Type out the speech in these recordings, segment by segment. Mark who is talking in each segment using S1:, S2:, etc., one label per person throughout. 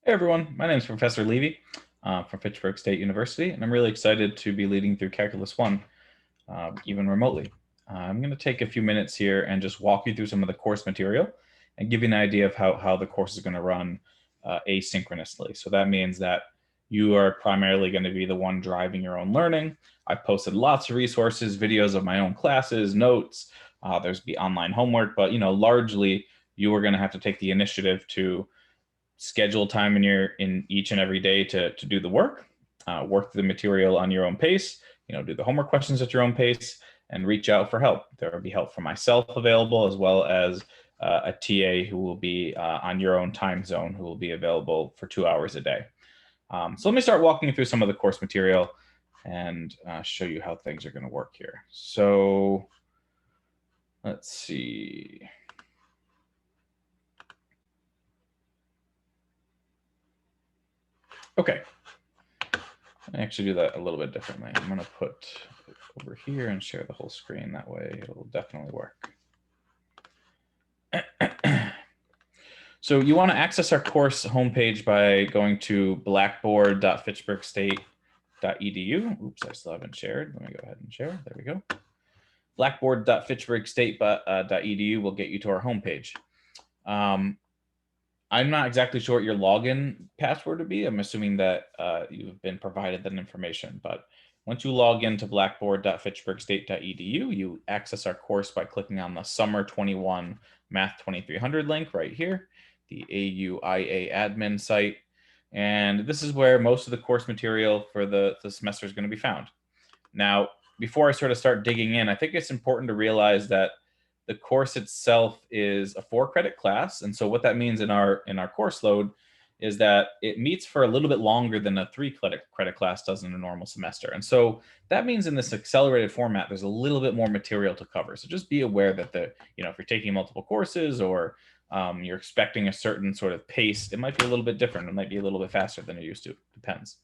S1: Hey everyone, my name is Professor Levy from Fitchburg State University, and I'm really excited to be leading through Calculus 1, even remotely. I'm going to take a few minutes here and just walk you through some of the course material and give you an idea of how the course is going to run asynchronously. So that means that you are primarily going to be the one driving your own learning. I've posted lots of resources, videos of my own classes, notes. There's be online homework, but largely you are going to have to take the initiative to schedule time in each and every day to do the work, work through the material on your own pace, do the homework questions at your own pace, and reach out for help. There will be help from myself available, as well as a TA who will be on your own time zone, who will be available for 2 hours a day. So let me start walking you through some of the course material and show you how things are going to work here. So let's see. Okay, I actually do that a little bit differently. I'm going to put it over here and share the whole screen. That way it'll definitely work. So you want to access our course homepage by going to blackboard.fitchburgstate.edu. Oops, I still haven't shared. Let me go ahead and share. There we go. Blackboard.fitchburgstate.edu will get you to our homepage. I'm not exactly sure what your login password would be. I'm assuming that you've been provided that information. But once you log into blackboard.fitchburgstate.edu, you access our course by clicking on the Summer 21 Math 2300 link right here, the AUIA admin site. And this is where most of the course material for the semester is going to be found. Now, before I sort of start digging in, I think it's important to realize that the course itself is a 4-credit class. And so what that means in our course load is that it meets for a little bit longer than a 3-credit class does in a normal semester. And so that means in this accelerated format, there's a little bit more material to cover. So just be aware that if you're taking multiple courses or you're expecting a certain sort of pace, it might be a little bit different. It might be a little bit faster than you're used to. Depends.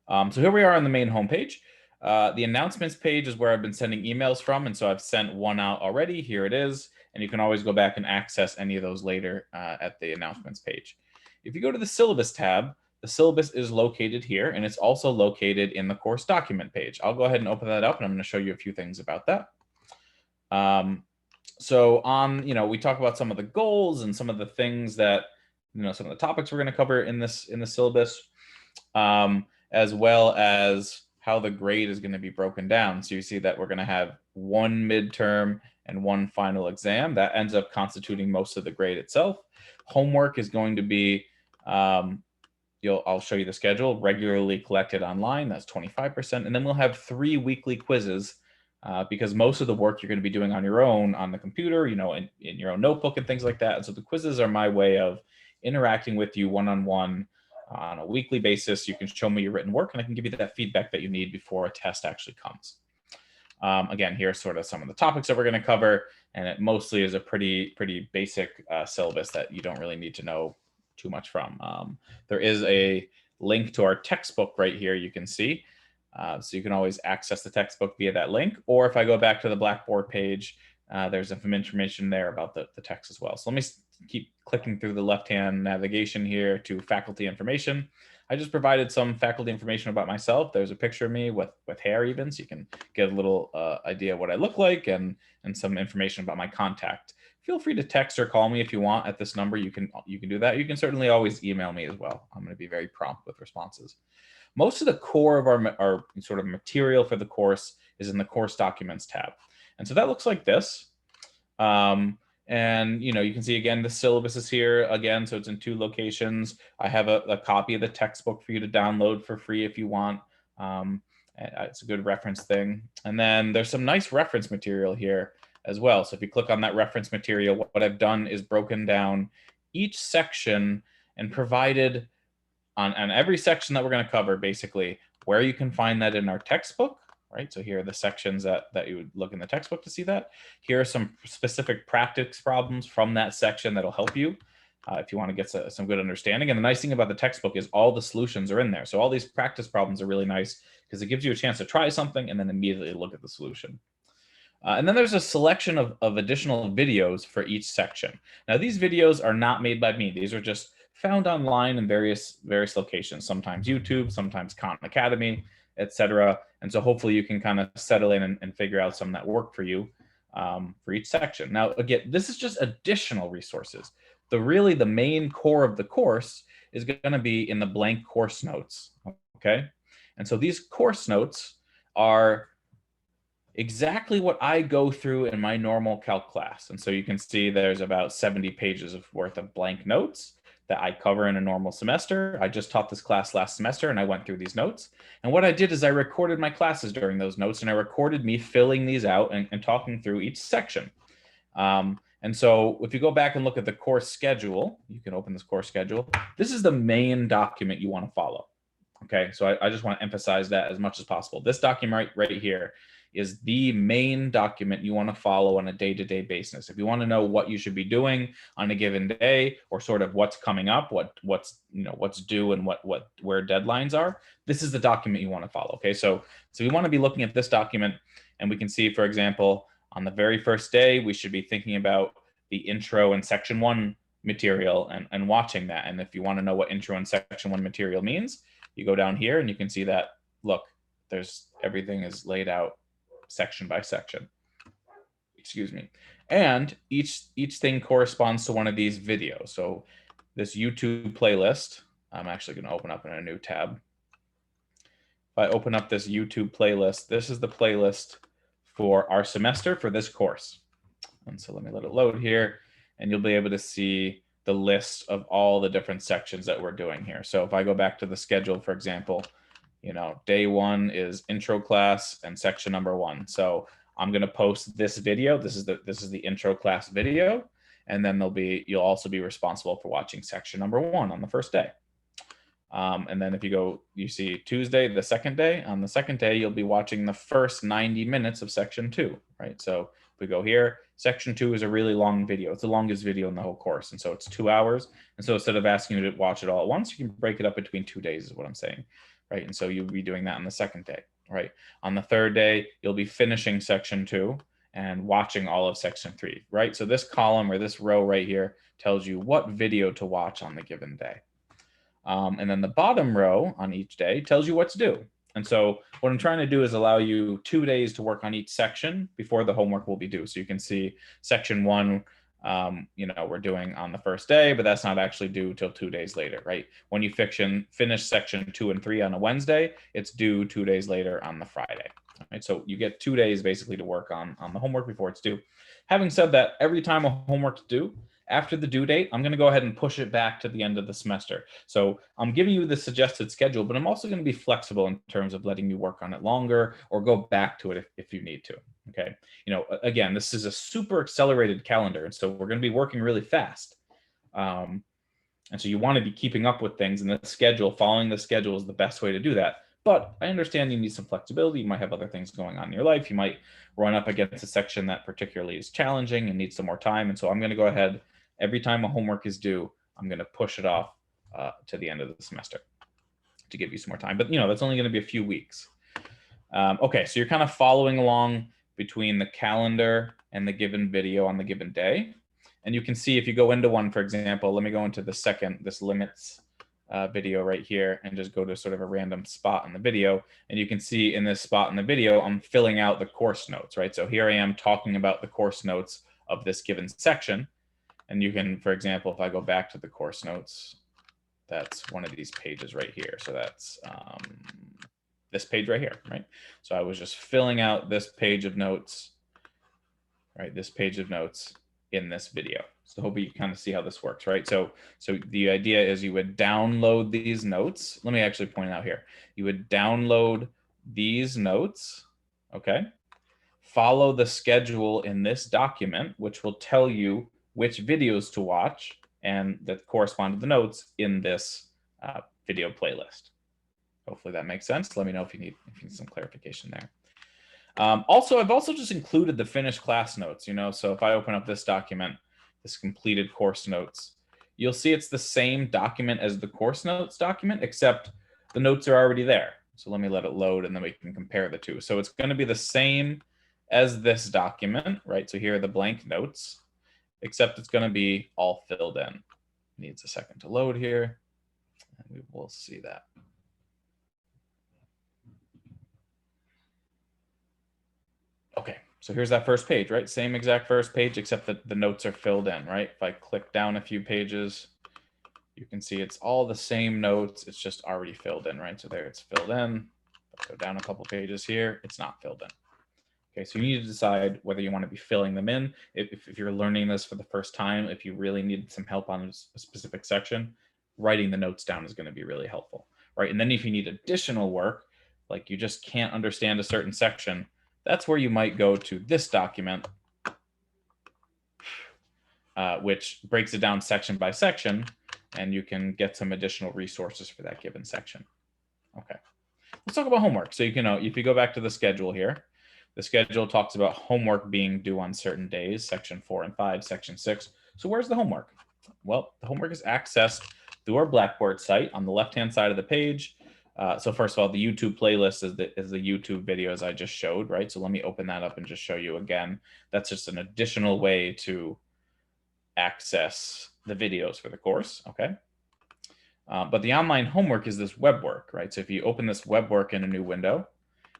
S1: So here we are on the main homepage. The announcements page is where I've been sending emails from, and so I've sent one out already. Here it is, and you can always go back and access any of those later at the announcements page. If you go to the syllabus tab, the syllabus is located here, and it's also located in the course document page. I'll go ahead and open that up, and I'm going to show you a few things about that. So we talk about some of the goals and some of the things that, some of the topics we're going to cover in the syllabus, as well as how the grade is going to be broken down. So you see that we're going to have one midterm and one final exam. That ends up constituting most of the grade itself. Homework is going to be, I'll show you the schedule, regularly collected online. That's 25%. And then we'll have 3 weekly quizzes because most of the work you're going to be doing on your own on the computer, in your own notebook and things like that. And so the quizzes are my way of interacting with you one-on-one on a weekly basis. You can show me your written work, and I can give you that feedback that you need before a test actually comes. Again, here's sort of some of the topics that we're going to cover, and it mostly is a pretty basic syllabus that you don't really need to know too much from. There is a link to our textbook right here, you can see. So you can always access the textbook via that link, or if I go back to the Blackboard page, there's some information there about the text as well. So let me keep clicking through the left-hand navigation here to faculty information. I just provided some faculty information about myself. There's a picture of me with hair even, so you can get a little idea of what I look like and some information about my contact. Feel free to text or call me if you want at this number. You can do that. You can certainly always email me as well. I'm going to be very prompt with responses. Most of the core of our sort of material for the course is in the course documents tab. And so that looks like this. And you can see again the syllabus is here again, so it's in 2 locations. I have a copy of the textbook for you to download for free if you want. It's a good reference thing. And then there's some nice reference material here as well. So if you click on that reference material, what I've done is broken down each section and provided on every section that we're going to cover, basically where you can find that in our textbook. Right, so here are the sections that you would look in the textbook to see that. Here are some specific practice problems from that section that'll help you if you want to get some good understanding. And the nice thing about the textbook is all the solutions are in there. So all these practice problems are really nice because it gives you a chance to try something and then immediately look at the solution. And then there's a selection of additional videos for each section. Now, these videos are not made by me. These are just found online in various locations, sometimes YouTube, sometimes Khan Academy, etc. And so hopefully you can kind of settle in and figure out some that work for you for each section. Now, again, this is just additional resources. The main core of the course is going to be in the blank course notes, okay? And so these course notes are exactly what I go through in my normal calc class. And so you can see there's about 70 pages worth of blank notes that I cover in a normal semester. I just taught this class last semester and I went through these notes. And what I did is I recorded my classes during those notes, and I recorded me filling these out and talking through each section. And so if you go back and look at the course schedule, you can open this course schedule. This is the main document you want to follow. Okay, so I just want to emphasize that as much as possible. This document right here is the main document you want to follow on a day-to-day basis. If you want to know what you should be doing on a given day, or sort of what's coming up, what's due, and where deadlines are, this is the document you want to follow. Okay, so we want to be looking at this document, and we can see, for example, on the very first day, we should be thinking about the intro and section 1 material and watching that. And if you want to know what intro and section 1 material means, you go down here and you can see that, look, everything is laid out section by section. Excuse me. And each thing corresponds to one of these videos. So this YouTube playlist, I'm actually going to open up in a new tab. If I open up this YouTube playlist, this is the playlist for our semester for this course. And so let me let it load here, and you'll be able to see the list of all the different sections that we're doing here. So if I go back to the schedule, for example, day 1 is intro class and section number 1. So I'm going to post this video. This is the intro class video. And then you'll also be responsible for watching section number 1 on the first day. And then if you see Tuesday, the second day. On the second day, you'll be watching the first 90 minutes of section 2, right? So if we go here, section 2 is a really long video. It's the longest video in the whole course. And so it's 2 hours. And so instead of asking you to watch it all at once, you can break it up between 2 days is what I'm saying, right? And so you'll be doing that on the second day, right? On the third day, you'll be finishing section 2 and watching all of section 3, right? So this column or this row right here tells you what video to watch on the given day. And then the bottom row on each day tells you what's due. And so what I'm trying to do is allow you 2 days to work on each section before the homework will be due. So you can see section 1, we're doing on the first day, but that's not actually due till 2 days later, right? When you finish section 2 and 3 on a Wednesday, it's due 2 days later on the Friday. Right? So you get 2 days basically to work on the homework before it's due. Having said that, every time a homework's due, after the due date, I'm going to go ahead and push it back to the end of the semester. So I'm giving you the suggested schedule, but I'm also going to be flexible in terms of letting you work on it longer or go back to it if you need to. Okay. Again, this is a super accelerated calendar. And so we're going to be working really fast. And so you want to be keeping up with things, and following the schedule is the best way to do that. But I understand you need some flexibility. You might have other things going on in your life. You might run up against a section that particularly is challenging and needs some more time. And so I'm going to go ahead, every time a homework is due, I'm going to push it off to the end of the semester to give you some more time. But, that's only going to be a few weeks. Okay, so you're kind of following along between the calendar and the given video on the given day. And you can see if you go into one, for example, let me go into this limits video right here and just go to sort of a random spot in the video. And you can see in this spot in the video, I'm filling out the course notes, right? So here I am talking about the course notes of this given section. And you can, for example, if I go back to the course notes, that's one of these pages right here. So that's this page right here, right? So I was just filling out this page of notes, right? This page of notes in this video. So hopefully you kind of see how this works, right? So the idea is you would download these notes. Let me actually point it out here. You would download these notes, okay? Follow the schedule in this document, which will tell you which videos to watch and that correspond to the notes in this video playlist. Hopefully that makes sense. Let me know if you need some clarification there. I've also just included the finished class notes, so if I open up this document, this completed course notes, you'll see it's the same document as the course notes document, except the notes are already there. So let me let it load and then we can compare the two. So it's going to be the same as this document, right? So here are the blank notes, except it's going to be all filled in. needs a second to load here, and we will see that. Okay, so here's that first page, right? Same exact first page, except that the notes are filled in, right? If I click down a few pages, you can see it's all the same notes. It's just already filled in, right? So there it's filled in. I'll go down a couple pages here. It's not filled in. Okay, so you need to decide whether you want to be filling them in. If you're learning this for the first time, if you really need some help on a specific section, writing the notes down is going to be really helpful, right? And then if you need additional work, like you just can't understand a certain section, that's where you might go to this document, which breaks it down section by section, and you can get some additional resources for that given section. Okay, let's talk about homework. So you can, if you go back to the schedule here, the schedule talks about homework being due on certain days, section 4 and 5, section 6. So where's the homework? Well, the homework is accessed through our Blackboard site on the left-hand side of the page. So first of all, the YouTube playlist is the YouTube videos I just showed, right? So let me open that up and just show you again. That's just an additional way to access the videos for the course, okay? But the online homework is this web work, right? So if you open this web work in a new window,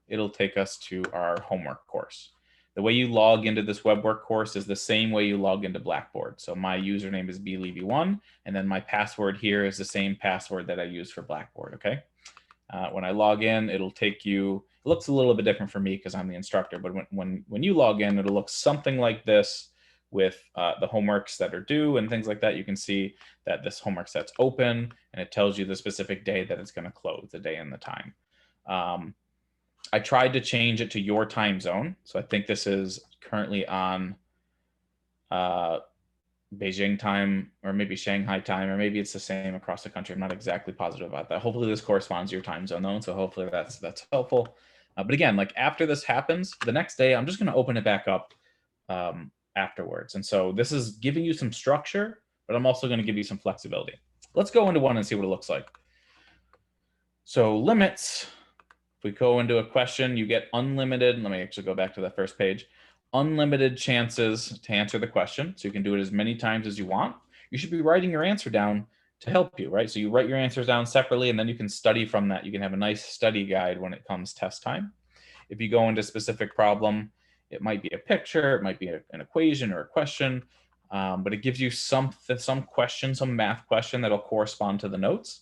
S1: it'll take us to our homework course. The way you log into this web work course is the same way you log into Blackboard. So my username is blevy1, and then my password here is the same password that I use for Blackboard, okay? When I log in, it'll take you, it looks a little bit different for me because I'm the instructor, but when you log in, it'll look something like this with the homeworks that are due and things like that. You can see that this homework set's open, and it tells you the specific day that it's going to close, the day and the time. I tried to change it to your time zone. So I think this is currently on Beijing time, or maybe Shanghai time, or maybe it's the same across the country. I'm not exactly positive about that. Hopefully this corresponds to your time zone though. So hopefully that's helpful. But again, like after this happens, the next day, I'm just going to open it back up afterwards. And so this is giving you some structure, but I'm also going to give you some flexibility. Let's go into one and see what it looks like. So limits. If we go into a question, you get unlimited. Let me actually go back to that first page. Unlimited chances to answer the question. So you can do it as many times as you want. You should be writing your answer down to help you, right? So you write your answers down separately, and then you can study from that. You can have a nice study guide when it comes test time. If you go into a specific problem, it might be a picture, it might be an equation or a question, but it gives you some question, some math question that'll correspond to the notes.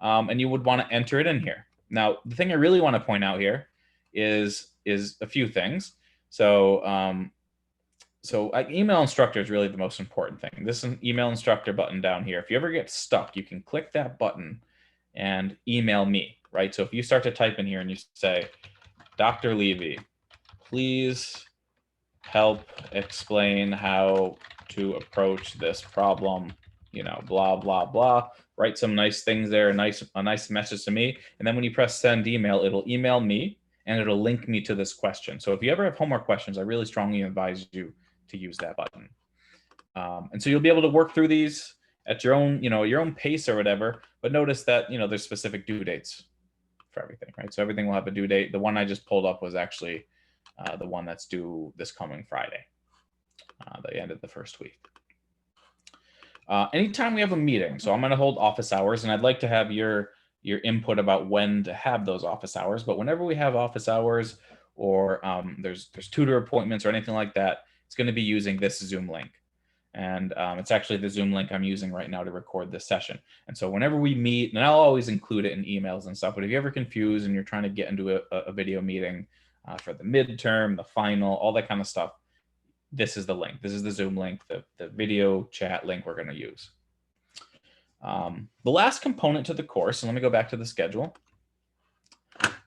S1: And you would want to enter it in here. Now, the thing I really want to point out here is a few things. So, email instructor is really the most important thing. This is an email instructor button down here. If you ever get stuck, you can click that button and email me, right? So if you start to type in here and you say, Dr. Levy, please help explain how to approach this problem, blah, blah, blah. Write some nice things there, a nice message to me. And then when you press send email, it'll email me and it'll link me to this question. So if you ever have homework questions, I really strongly advise you to use that button. And so you'll be able to work through these at your own, your own pace or whatever, but notice that, there's specific due dates for everything, right? So everything will have a due date. The one I just pulled up was actually the one that's due this coming Friday, the end of the first week. Anytime we have a meeting, so I'm going to hold office hours, and I'd like to have your input about when to have those office hours. But whenever we have office hours, or there's tutor appointments or anything like that, it's going to be using this Zoom link. And it's actually the Zoom link I'm using right now to record this session. And so whenever we meet, and I'll always include it in emails and stuff, but if you're ever confused and you're trying to get into a video meeting for the midterm, the final, all that kind of stuff, this is the link. This is the Zoom link, the video chat link we're going to use. The last component to the course, and let me go back to the schedule,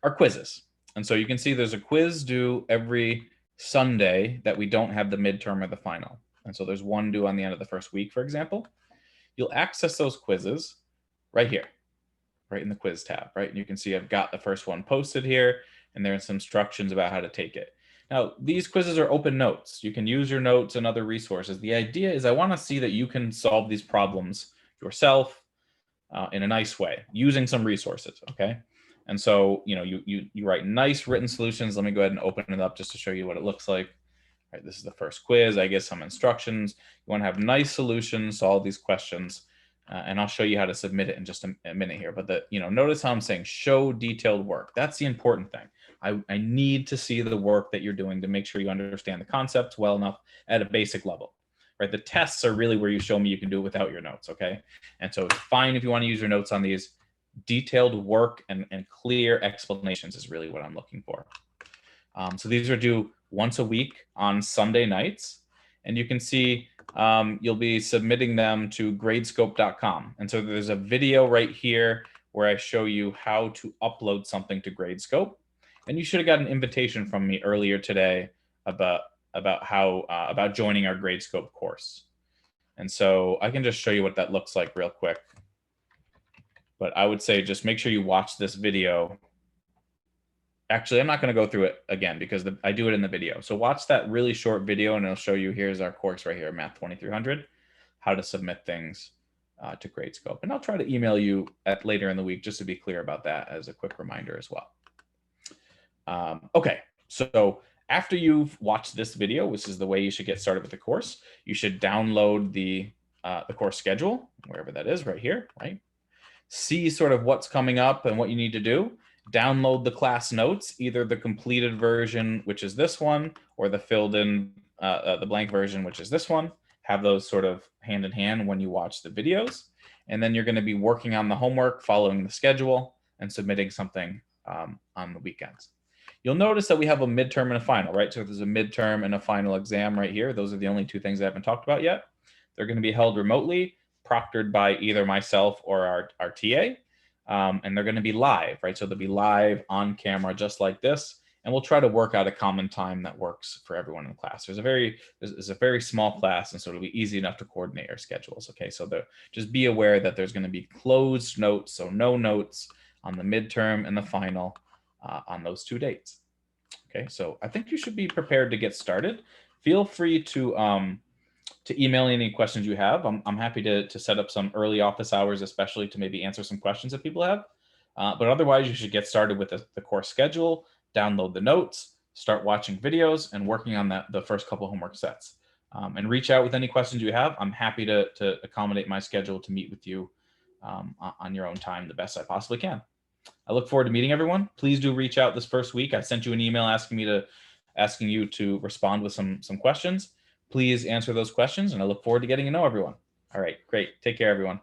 S1: are quizzes. And so you can see there's a quiz due every Sunday that we don't have the midterm or the final. And so there's one due on the end of the first week, for example. You'll access those quizzes right here, right in the quiz tab, right? And you can see I've got the first one posted here, and there's some instructions about how to take it. Now, these quizzes are open notes. You can use your notes and other resources. The idea is I want to see that you can solve these problems yourself in a nice way using some resources, okay? And so, you write nice written solutions. Let me go ahead and open it up just to show you what it looks like. All right, this is the first quiz. I give some instructions. You want to have nice solutions, solve these questions. And I'll show you how to submit it in just a minute here. But notice how I'm saying show detailed work. That's the important thing. I need to see the work that you're doing to make sure you understand the concepts well enough at a basic level, right? The tests are really where you show me you can do it without your notes, okay? And so it's fine if you want to use your notes on these. Detailed work and clear explanations is really what I'm looking for. So these are due once a week on Sunday nights. And you can see you'll be submitting them to gradescope.com. And so there's a video right here where I show you how to upload something to Gradescope. And you should have got an invitation from me earlier today about how about joining our Gradescope course. And so I can just show you what that looks like real quick. But I would say just make sure you watch this video. Actually, I'm not going to go through it again because I do it in the video. So watch that really short video and it'll show you, here's our course right here, Math 2300, how to submit things to Gradescope. And I'll try to email you later in the week just to be clear about that as a quick reminder as well. Okay, so after you've watched this video, which is the way you should get started with the course, you should download the course schedule, wherever that is, right here, right? See sort of what's coming up and what you need to do. Download the class notes, either the completed version, which is this one, or the filled in, the blank version, which is this one. Have those sort of hand in hand when you watch the videos. And then you're going to be working on the homework, following the schedule, and submitting something on the weekends. You'll notice that we have a midterm and a final, right? So there's a midterm and a final exam right here. Those are the only two things I haven't talked about yet. They're going to be held remotely, proctored by either myself or our TA. And they're going to be live, right? So they'll be live on camera just like this. And we'll try to work out a common time that works for everyone in the class. There's a very small class, and so it'll be easy enough to coordinate our schedules. Okay, so just be aware that there's going to be closed notes, so no notes on the midterm and the final on those 2 dates. Okay, so I think you should be prepared to get started. Feel free to email any questions you have. I'm happy to set up some early office hours, especially to maybe answer some questions that people have. But otherwise, you should get started with the course schedule, download the notes, start watching videos, and working on the first couple homework sets. And reach out with any questions you have. I'm happy to accommodate my schedule to meet with you on your own time the best I possibly can. I look forward to meeting everyone. Please do reach out this first week. I sent you an email asking you to respond with some questions. Please answer those questions, and I look forward to getting to know everyone. All right, great. Take care, everyone.